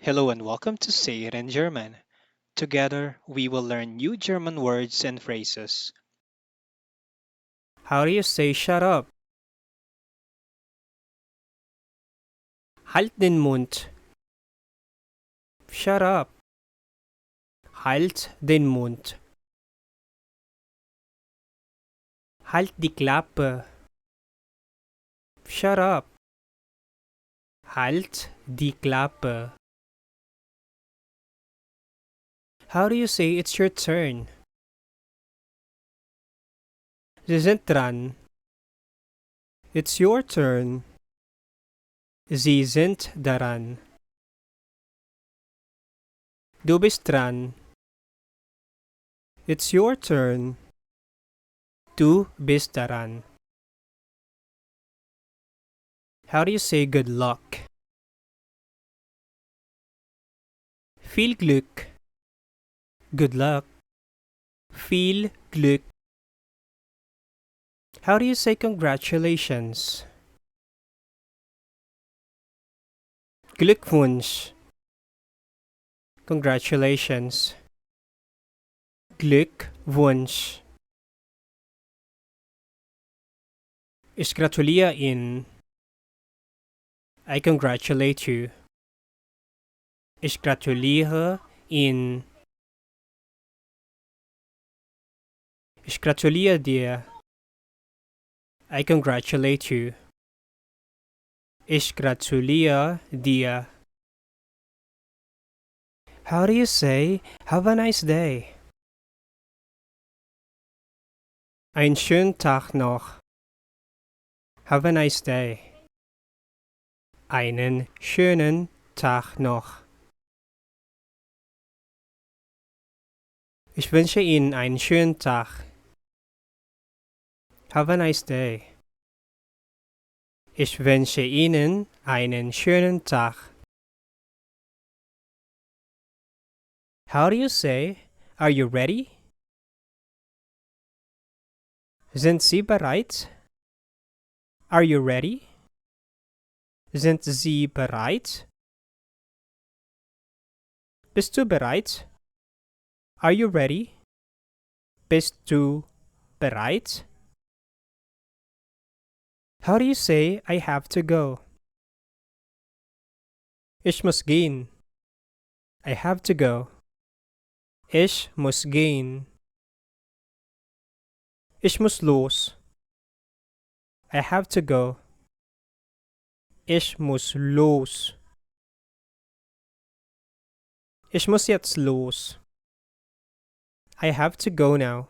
Hello and welcome to Say It in German. Together, we will learn new German words and phrases. How do you say shut up? Halt den Mund. Shut up. Halt den Mund. Halt die Klappe. Shut up. Halt die Klappe. How do you say it's your turn? Sie sind dran. It's your turn. Sie sind daran. Du bist dran. It's your turn. Du bist daran. How do you say good luck? Viel Glück. Good luck. Viel Glück. How do you say congratulations? Glückwunsch. Congratulations. Glückwunsch. Ich gratuliere Ihnen. I congratulate you. Ich gratuliere Ihnen. Ich gratuliere dir. I congratulate you. Ich gratuliere dir. How do you say, have a nice day? Einen schönen Tag noch. Have a nice day. Einen schönen Tag noch. Ich wünsche Ihnen einen schönen Tag. Have a nice day. Ich wünsche Ihnen einen schönen Tag. How do you say, are you ready? Sind Sie bereit? Are you ready? Sind Sie bereit? Bist du bereit? Are you ready? Bist du bereit? How do you say, I have to go? Ich muss gehen. I have to go. Ich muss gehen. Ich muss los. I have to go. Ich muss los. Ich muss jetzt los. I have to go now.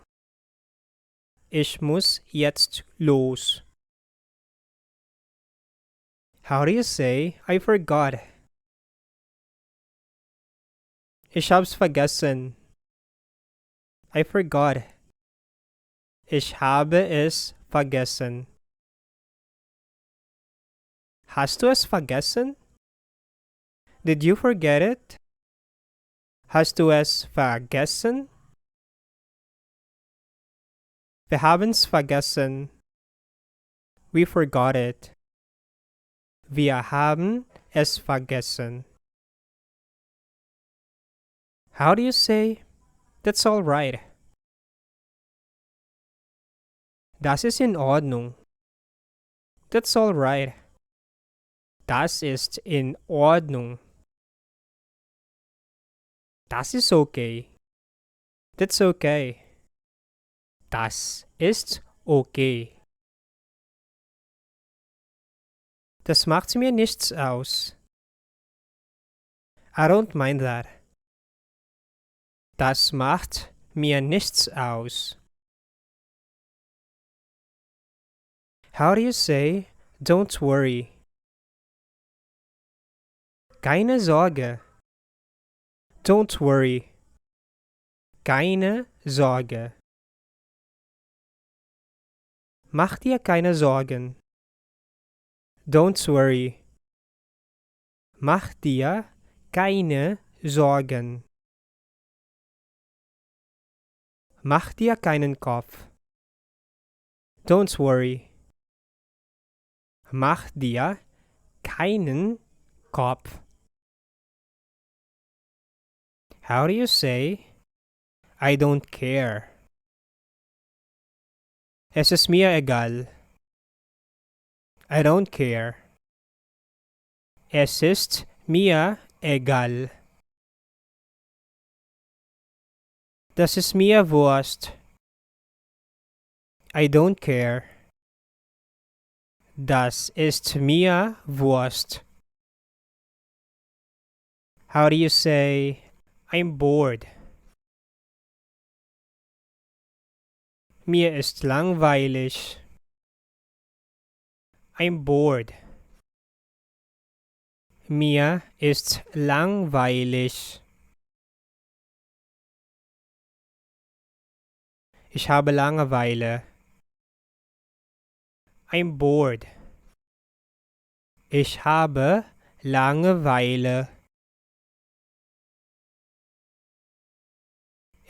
Ich muss jetzt los. How do you say, I forgot? Ich hab's vergessen. I forgot. Ich habe es vergessen. Hast du es vergessen? Did you forget it? Hast du es vergessen? Wir haben's vergessen. We forgot it. Wir haben es vergessen. How do you say, that's all right? Das ist in Ordnung. That's all right. Das ist in Ordnung. Das ist okay. That's okay. Das ist okay. Das macht mir nichts aus. I don't mind that. Das macht mir nichts aus. How do you say, don't worry? Keine Sorge. Don't worry. Keine Sorge. Mach dir keine Sorgen. Don't worry. Mach dir keine Sorgen. Mach dir keinen Kopf. Don't worry. Mach dir keinen Kopf. How do you say I don't care? Es ist mir egal. I don't care. Es ist mir egal. Das ist mir Wurst. I don't care. Das ist mir Wurst. How do you say I'm bored? Mir ist langweilig. I'm bored. Mir ist langweilig. Ich habe Langeweile. I'm bored. Ich habe Langeweile.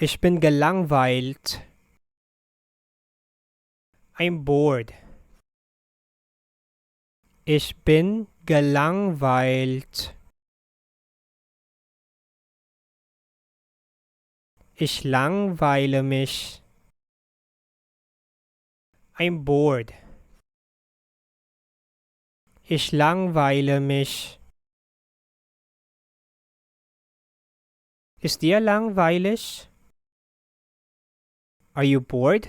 Ich bin gelangweilt. I'm bored. Ich bin gelangweilt. Ich langweile mich. I'm bored. Ich langweile mich. Ist dir langweilig? Are you bored?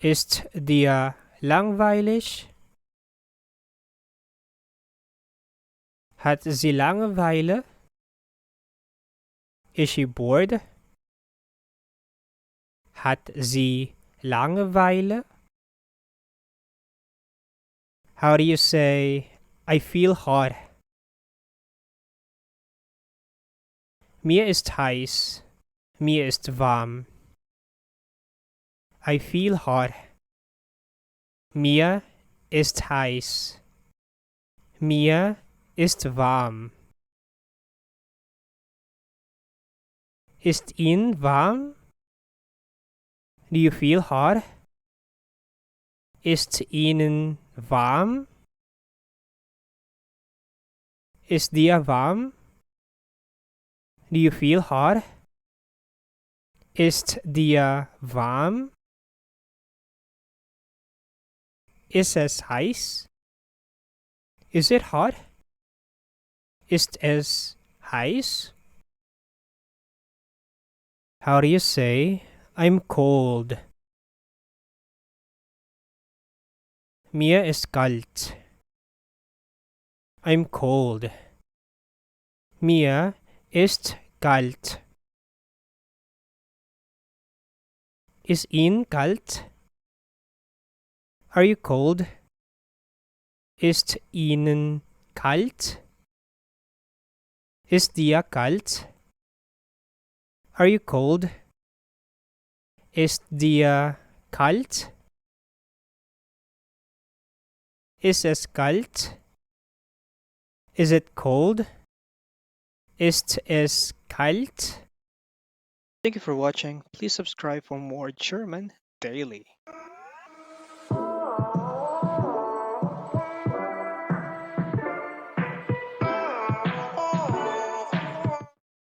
Ist dir langweilig? Hat sie Langeweile? Is she bored? Hat sie Langeweile? How do you say I feel hot? Mir ist heiß. Mir ist warm. I feel hot. Mir ist heiß. Mir ist warm. Ist Ihnen warm? Do you feel hot? Ist Ihnen warm? Ist dir warm? Do you feel hot? Ist dir warm? Ist es heiß? Is it hot? Ist es heiß? How do you say I'm cold? Mir ist kalt. I'm cold. Mir ist kalt. Ist Ihnen kalt? Are you cold? Ist Ihnen kalt? Ist dir kalt? Are you cold? Ist dir kalt? Ist es kalt? Is it cold? Ist es kalt? Thank you for watching. Please subscribe for more German daily.